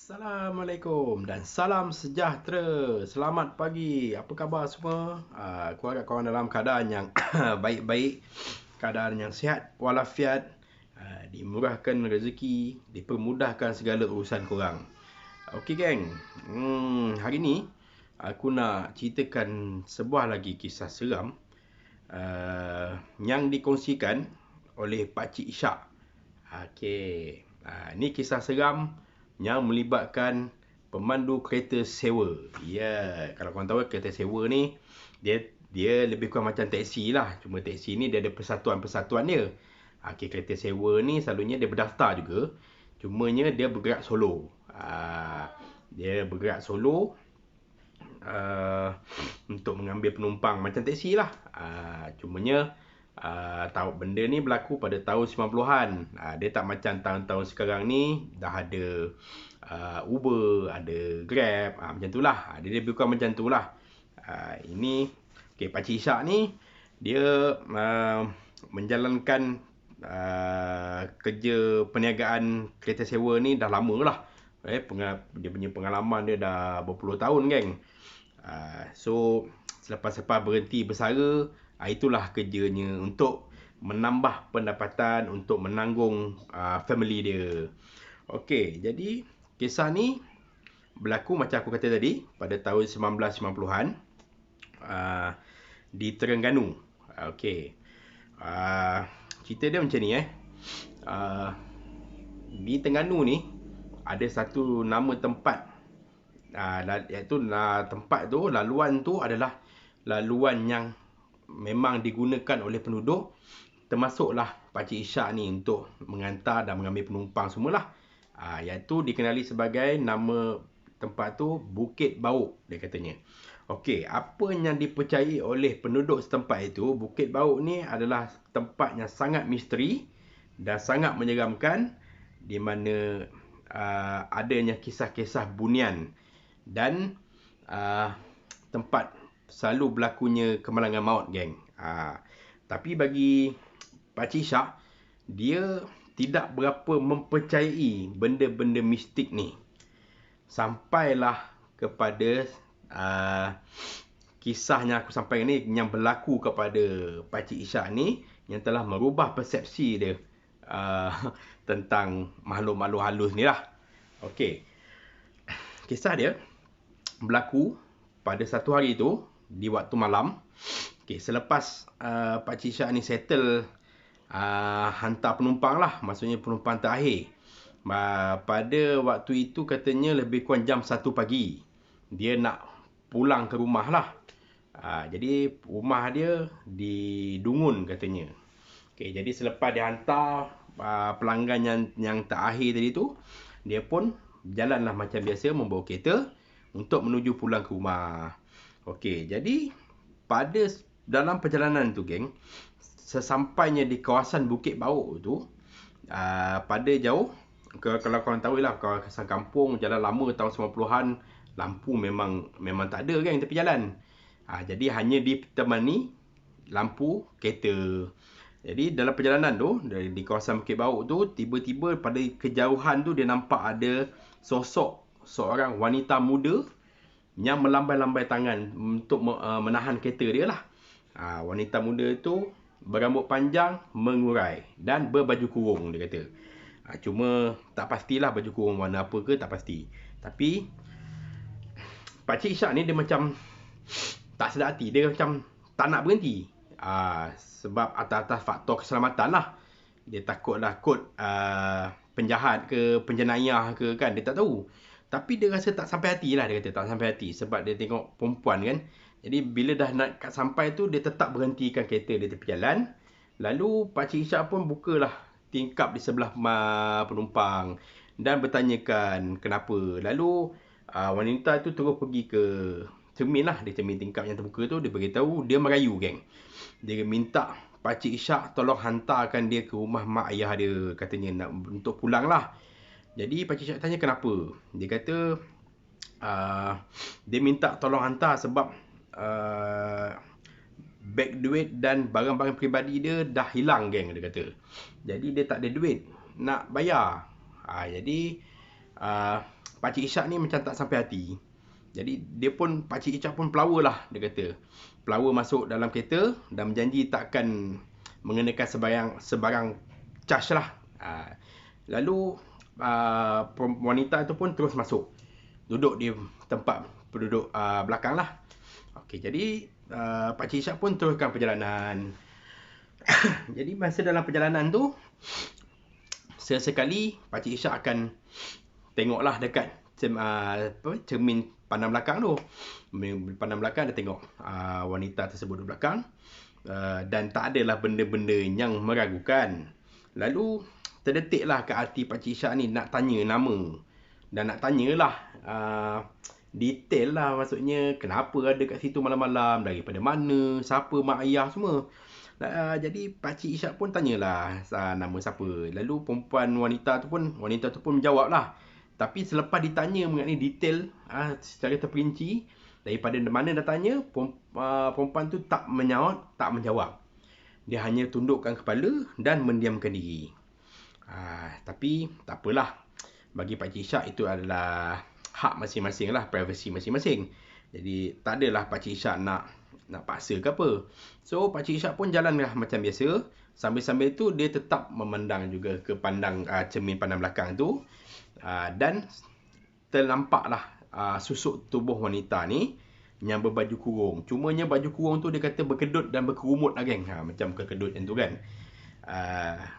Assalamualaikum dan salam sejahtera. Selamat pagi. Apa khabar semua? Aku harap korang dalam keadaan yang baik-baik, keadaan yang sihat walafiat, dimurahkan rezeki, dipermudahkan segala urusan korang. Okey geng. Hari ni aku nak ceritakan sebuah lagi kisah seram yang dikongsikan oleh Pakcik Ishak. Okey. Ni kisah seram yang melibatkan pemandu kereta sewa. Ya, kalau korang tahu kereta sewa ni dia lebih kurang macam teksi lah. Cuma teksi ni dia ada persatuan-persatuan dia. Okey, kereta sewa ni selalunya dia berdaftar juga. Cumanya dia bergerak solo. Dia bergerak solo untuk mengambil penumpang macam teksi lah. Cumanya tahu benda ni berlaku pada tahun 90-an. Dia tak macam tahun-tahun sekarang ni dah ada Uber, ada Grab, macam tu lah. Dia lebih kurang macam tu lah. Ini Pakcik Ishak ni dia menjalankan kerja perniagaan kereta sewa ni dah lama lah. Dia punya pengalaman dia dah berpuluh tahun geng. So selepas-lepas berhenti bersara, itulah kerjanya untuk menambah pendapatan untuk menanggung family dia. Okey, jadi kisah ni berlaku macam aku kata tadi pada tahun 1990-an di Terengganu. Okey. Cerita dia macam ni di Terengganu ni ada satu nama tempat, iaitu tempat tu, laluan tu adalah laluan yang memang digunakan oleh penduduk, termasuklah Pakcik Ishak ni untuk mengantar dan mengambil penumpang semualah. Iaitu dikenali sebagai nama tempat tu Bukit Bauk, dia katanya. Okey, apa yang dipercayai oleh penduduk setempat itu, Bukit Bauk ni adalah tempat yang sangat misteri dan sangat menyeramkan, di mana adanya kisah-kisah bunian dan tempat selalu berlakunya kemalangan maut geng. Tapi bagi Pakcik Ishak, dia tidak berapa mempercayai benda-benda mistik ni. Sampailah kepada kisah yang aku sampaikan ni yang berlaku kepada Pakcik Ishak ni, yang telah merubah persepsi dia tentang makhluk-makhluk halus ni lah. Okey. Kisah dia berlaku pada satu hari tu di waktu malam. Okey, selepas Pakcik Ishak ni settle hantar penumpang lah, maksudnya penumpang terakhir. Pada waktu itu katanya lebih kurang jam 1 pagi. Dia nak pulang ke rumah lah. Jadi rumah dia di Dungun katanya. Okey, jadi selepas dia hantar pelanggan yang terakhir tadi tu, dia pun jalanlah macam biasa membawa kereta untuk menuju pulang ke rumah. Okey, jadi dalam perjalanan tu geng, sesampainya di kawasan Bukit Bauk tu, pada jauh, kalau korang tahu lah, kawasan kampung, jalan lama tahun 90-an, lampu memang tak ada kan tepi jalan. Jadi hanya ditemani lampu kereta. Jadi dalam perjalanan tu, di kawasan Bukit Bauk tu, tiba-tiba pada kejauhan tu dia nampak ada sosok seorang wanita muda yang melambai-lambai tangan untuk menahan kereta dia lah. Wanita muda tu berambut panjang, mengurai dan berbaju kurung, dia kata. Cuma tak pastilah baju kurung warna apa ke, tak pasti. Tapi Pakcik Ishak ni dia macam tak sedar hati, dia macam tak nak berhenti. Sebab atas-atas faktor keselamatan lah. Dia takutlah kot penjahat ke, penjenayah ke kan, dia tak tahu. Tapi dia rasa tak sampai hati lah, dia kata tak sampai hati. Sebab dia tengok perempuan kan. Jadi bila dah nak sampai tu, dia tetap berhentikan kereta di tepi jalan. Lalu Pakcik Ishak pun bukalah tingkap di sebelah penumpang dan bertanyakan kenapa. Lalu wanita tu terus pergi ke cermin lah. Dia cermin tingkap yang terbuka tu, dia beritahu dia merayu geng. Dia minta Pakcik Ishak tolong hantarkan dia ke rumah mak ayah dia, katanya untuk pulang lah. Jadi Pakcik Ishak tanya kenapa. Dia kata dia minta tolong hantar sebab beg duit dan barang-barang peribadi dia dah hilang geng, dia kata. Jadi dia tak ada duit nak bayar. Jadi Pakcik Ishak ni macam tak sampai hati. Jadi dia pun, Pakcik Ishak pun pelawa lah, dia kata. Pelawa masuk dalam kereta dan berjanji tak akan mengenakan sebarang charge lah. Lalu wanita tu pun terus masuk, duduk di tempat penduduk belakang lah. Okey, jadi Pakcik Ishak pun teruskan perjalanan. Jadi masa dalam perjalanan tu, sesekali Pakcik Ishak akan tengoklah dekat cermin pandang belakang tu. Pandang belakang dia tengok wanita tersebut di belakang, dan tak adalah benda-benda yang meragukan. Lalu terdetiklah ke hati Pakcik Ishak ni nak tanya nama, dan nak tanyalah detail lah, maksudnya kenapa ada kat situ malam-malam, daripada mana, siapa mak ayah semua. Jadi Pakcik Ishak pun tanyalah nama siapa. Lalu wanita tu pun menjawab lah. Tapi selepas ditanya mengenai detail secara terperinci daripada mana datangnya, perempuan tu tak menjawab. Dia hanya tundukkan kepala dan mendiamkan diri. Tapi tak apalah, bagi Pakcik Ishak itu adalah hak masing-masing lah, privasi masing-masing. Jadi tak adalah Pakcik Ishak nak paksa ke apa. So Pakcik Ishak pun jalanlah macam biasa. Sambil-sambil tu dia tetap memandang juga ke cermin pandang belakang tu. Dan ternampaklah susuk tubuh wanita ni yang berbaju kurung. Cumanya baju kurung tu dia kata berkedut dan berkerumut lah geng. Macam berkedut macam tu kan.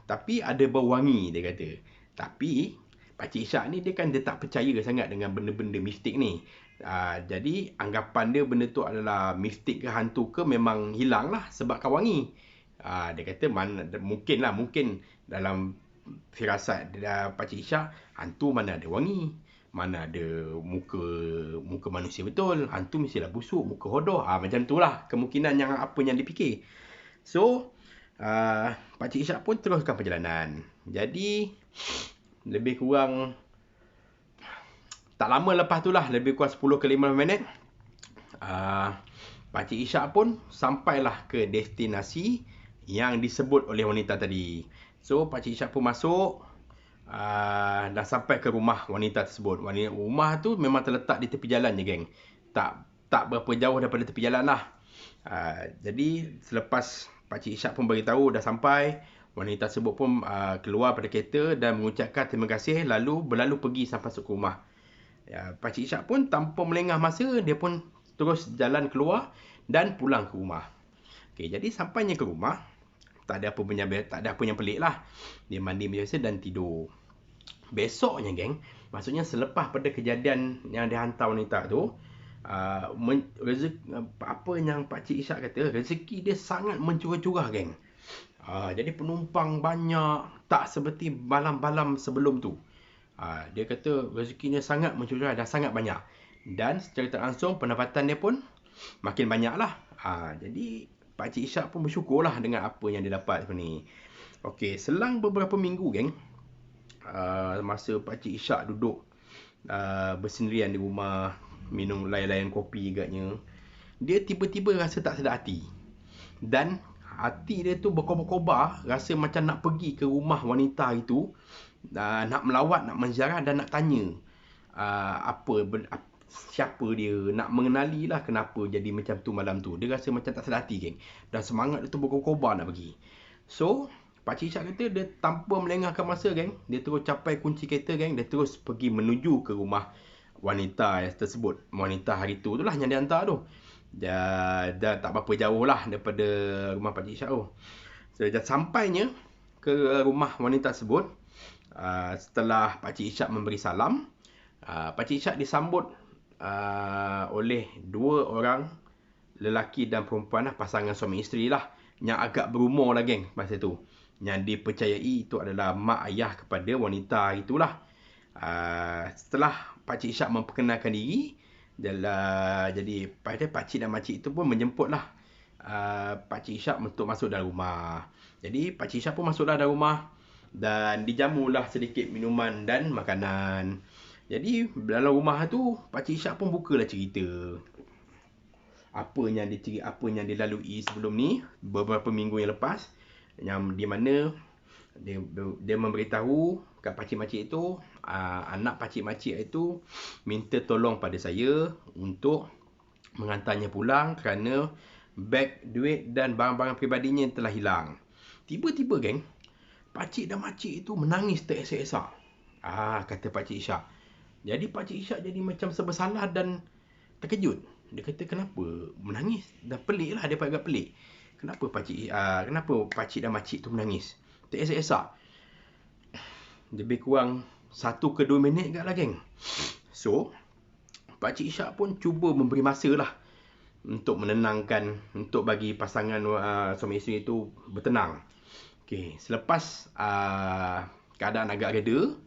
Tapi ada bau wangi, dia kata. Tapi Pakcik Ishak ni dia tak percaya sangat dengan benda-benda mistik ni. Jadi anggapan dia benda tu adalah mistik ke hantu ke memang hilang lah sebabkan wangi. Dia kata mungkin dalam firasat Pakcik Ishak, hantu mana ada wangi, mana ada muka manusia betul. Hantu mestilah busuk, muka hodoh. Macam tu lah kemungkinan yang dipikir. So Pakcik Ishak pun teruskan perjalanan. Jadi lebih kurang tak lama lepas tu lah, lebih kurang 10 ke 15 minit, Pakcik Ishak pun sampailah ke destinasi yang disebut oleh wanita tadi. So Pakcik Ishak pun masuk, dah sampai ke rumah wanita tersebut. Rumah tu memang terletak di tepi jalan je geng. Tak berapa jauh daripada tepi jalan lah. Jadi selepas Pakcik Ishak pun beritahu dah sampai, wanita tersebut pun keluar pada kereta dan mengucapkan terima kasih, lalu berlalu pergi sampai masuk ke rumah. Pakcik Ishak pun tanpa melengah masa, dia pun terus jalan keluar dan pulang ke rumah. Okay, jadi sampainya ke rumah, tak ada apa yang pelik lah. Dia mandi biasa dan tidur. Besoknya geng, maksudnya selepas pada kejadian yang dihantar wanita tu, apa yang Pakcik Ishak kata, rezeki dia sangat mencurah-curah geng. Jadi penumpang banyak, tak seperti malam-malam sebelum tu. Dia kata rezekinya sangat mencurah dan sangat banyak. Dan secara tak langsung pendapatan dia pun makin banyak lah. Jadi Pakcik Ishak pun bersyukurlah dengan apa yang dia dapat ni. Okey, selang beberapa minggu geng, masa Pakcik Ishak duduk bersendirian di rumah, minum layan-layan kopi agaknya, dia tiba-tiba rasa tak sedar hati. Dan hati dia tu berkobar-kobar, rasa macam nak pergi ke rumah wanita itu, nak melawat, nak menziarah dan nak tanya siapa dia, nak mengenali lah kenapa jadi macam tu malam tu. Dia rasa macam tak sedar hati geng, dan semangat dia tu berkobar nak pergi. So Pakcik Ishak kata dia tanpa melengahkan masa geng, dia terus capai kunci kereta geng, dia terus pergi menuju ke rumah wanita tersebut. Wanita hari tu lah yang dihantar tu. Dah tak berapa jauh lah daripada rumah Pakcik Ishak tu. So sampainya ke rumah wanita tersebut, setelah Pakcik Ishak memberi salam, Pakcik Ishak disambut oleh dua orang lelaki dan perempuan lah, pasangan suami isteri lah, yang agak berumur lah geng masa tu, yang dipercayai itu adalah mak ayah kepada wanita itulah. Setelah Pakcik Ishak memperkenalkan diri, jadi pakcik dan makcik itu pun menjemput lah Pakcik Ishak untuk masuk dalam rumah. Jadi Pakcik Ishak pun masuklah dalam rumah dan dijamulah sedikit minuman dan makanan. Jadi dalam rumah tu Pakcik Ishak pun bukalah cerita apa yang dilalui sebelum ni, beberapa minggu yang lepas, yang di mana Dia memberitahu kat pakcik-makcik itu, anak pakcik-makcik itu minta tolong pada saya untuk mengantarnya pulang kerana beg, duit dan barang-barang peribadinya telah hilang. Tiba-tiba geng, pakcik dan makcik itu menangis teresak-esak. Kata Pakcik Ishak. Jadi Pakcik Ishak jadi macam serba salah dan terkejut. Dia kata kenapa menangis? Dah pelik lah, dia agak pelik. Kenapa pakcik dan makcik tu menangis? Teresak-esak. Lebih kurang 1 ke 2 minit kat lah geng. So, Pakcik Ishak pun cuba memberi masa lah untuk menenangkan, untuk bagi pasangan suami isteri itu bertenang. Okay, selepas keadaan agak reda,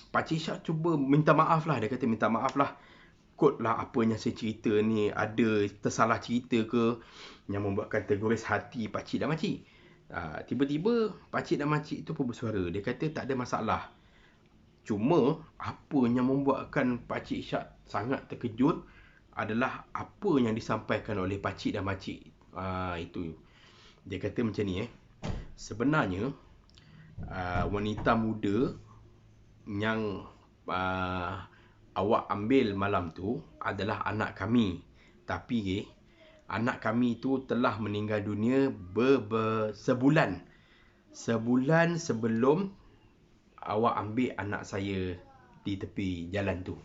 Pakcik Ishak cuba minta maaf lah. Dia kata minta maaf lah. Kot lah apa yang saya cerita ni ada tersalah cerita ke yang membuatkan tergores hati pakcik dan makcik. Tiba-tiba pakcik dan makcik tu pun bersuara. Dia kata tak ada masalah. Cuma apa yang membuatkan Pakcik Ishak sangat terkejut adalah apa yang disampaikan oleh pakcik dan makcik. Itu. Dia kata macam ni sebenarnya wanita muda yang awak ambil malam tu adalah anak kami. Tapi anak kami tu telah meninggal dunia sebulan. Sebulan sebelum awak ambil anak saya di tepi jalan tu.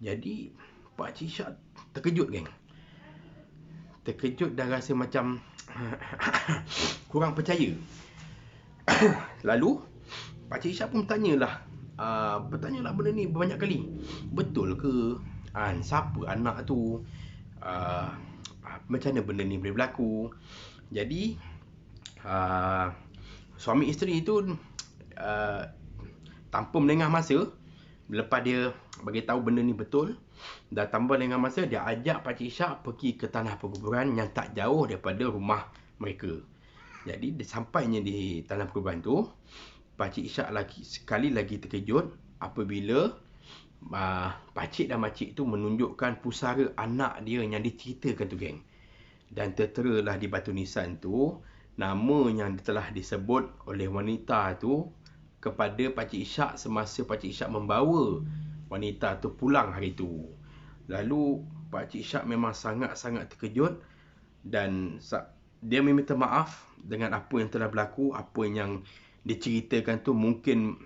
Jadi Pakcik Ishak terkejut geng. Terkejut dan rasa macam kurang percaya. Lalu Pakcik Ishak pun bertanyalah benda ni banyak kali. Betul ke? Siapa anak tu? Macam mana benda ni boleh berlaku? Jadi suami isteri tu tanpa melengah masa, lepas dia bagi tahu benda ni betul, dan tanpa lengah masa dia ajak Pakcik Ishak pergi ke tanah perkuburan yang tak jauh daripada rumah mereka. Jadi sampainya di tanah perkuburan tu, Pakcik Ishak sekali lagi terkejut apabila pakcik dan makcik tu menunjukkan pusara anak dia yang diceritakan tu geng. Dan terteralah di batu nisan tu nama yang telah disebut oleh wanita tu kepada Pakcik Ishak semasa Pakcik Ishak membawa wanita tu pulang hari tu. Lalu Pakcik Ishak memang sangat-sangat terkejut dan dia meminta maaf dengan apa yang telah berlaku. Apa yang diceritakan tu mungkin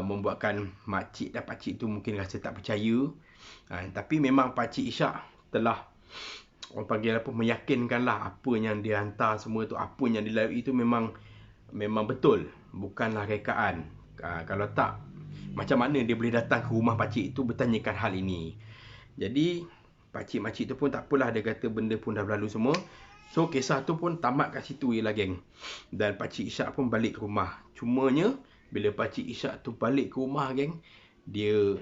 membuatkan makcik dan pakcik tu mungkin rasa tak percaya. Tapi memang Pakcik Ishak telah orang panggil meyakinkanlah apa yang dia hantar semua tu, apa yang dilalui itu memang betul, bukanlah rekaan. Kalau tak, macam mana dia boleh datang ke rumah pakcik tu bertanyakan hal ini. Jadi pakcik-makcik tu pun tak apalah, dia kata benda pun dah berlalu semua. So kisah tu pun tamat kat situ je lah geng. Dan Pakcik Ishak pun balik ke rumah. Cumanya bila Pakcik Ishak tu balik ke rumah geng, dia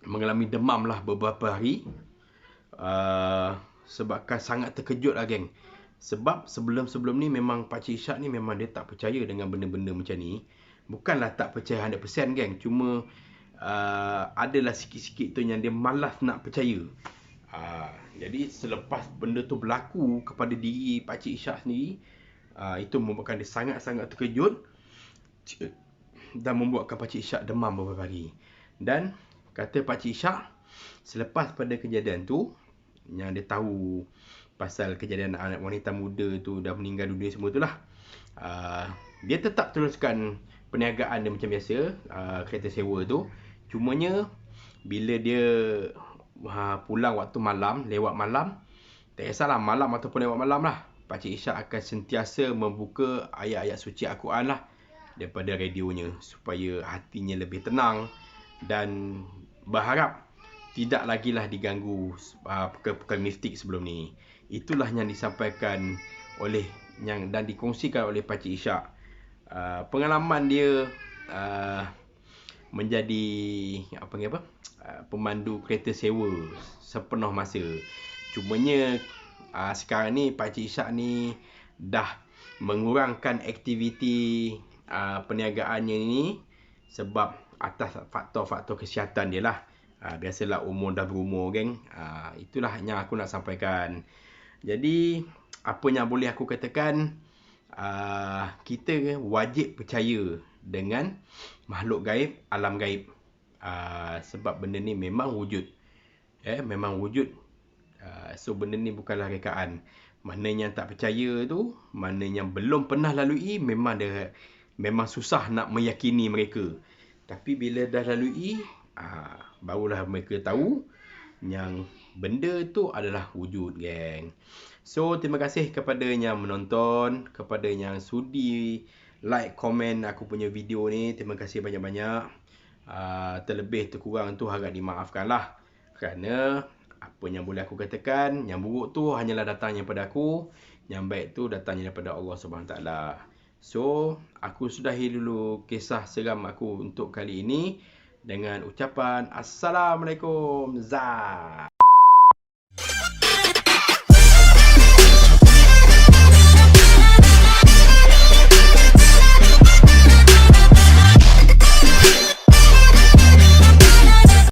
mengalami demam lah beberapa hari. Sebabkan sangat terkejut lah geng. Sebab sebelum-sebelum ni memang Pakcik Ishak ni memang dia tak percaya dengan benda-benda macam ni. Bukanlah tak percaya 100% geng. Cuma adalah sikit-sikit tu yang dia malas nak percaya. Jadi selepas benda tu berlaku kepada diri Pakcik Ishak sendiri, itu membuatkan dia sangat-sangat terkejut dan membuatkan Pakcik Ishak demam beberapa hari. Dan kata Pakcik Ishak, selepas pada kejadian tu, yang dia tahu pasal kejadian anak wanita muda tu dah meninggal dunia semua tu lah, dia tetap teruskan perniagaan dia macam biasa, kereta sewa tu. Cumanya bila dia pulang waktu malam, lewat malam, tak kisahlah malam ataupun lewat malam lah, Pakcik Ishak akan sentiasa membuka ayat-ayat suci Al-Quran lah daripada radionya supaya hatinya lebih tenang dan berharap tidak lagi lah diganggu perkara-perkara mistik sebelum ni. Itulah yang disampaikan oleh dan dikongsikan oleh Pakcik Ishak. Pengalaman dia menjadi pemandu kereta sewa sepenuh masa. Cumanya sekarang ni Pakcik Ishak ni dah mengurangkan aktiviti perniagaannya ni sebab atas faktor-faktor kesihatan dia lah. Biasalah umur dah berumur geng. Itulah yang aku nak sampaikan. Jadi apa yang boleh aku katakan, kita wajib percaya dengan makhluk gaib, alam gaib. Sebab benda ni memang wujud. Memang wujud. So benda ni bukanlah rekaan. Mana yang tak percaya tu, mana yang belum pernah lalui, memang susah nak meyakini mereka. Tapi bila dah lalui, barulah mereka tahu yang benda tu adalah wujud, geng. So terima kasih kepada yang menonton, kepada yang sudi like, komen aku punya video ni. Terima kasih banyak-banyak. Terlebih terkurang tu harap dimaafkan lah. Kerana apa yang boleh aku katakan, yang buruk tu hanyalah datangnya daripada aku, yang baik tu datangnya daripada Allah SWT. So aku sudahi dulu kisah seram aku untuk kali ini dengan ucapan Assalamualaikum. Zah.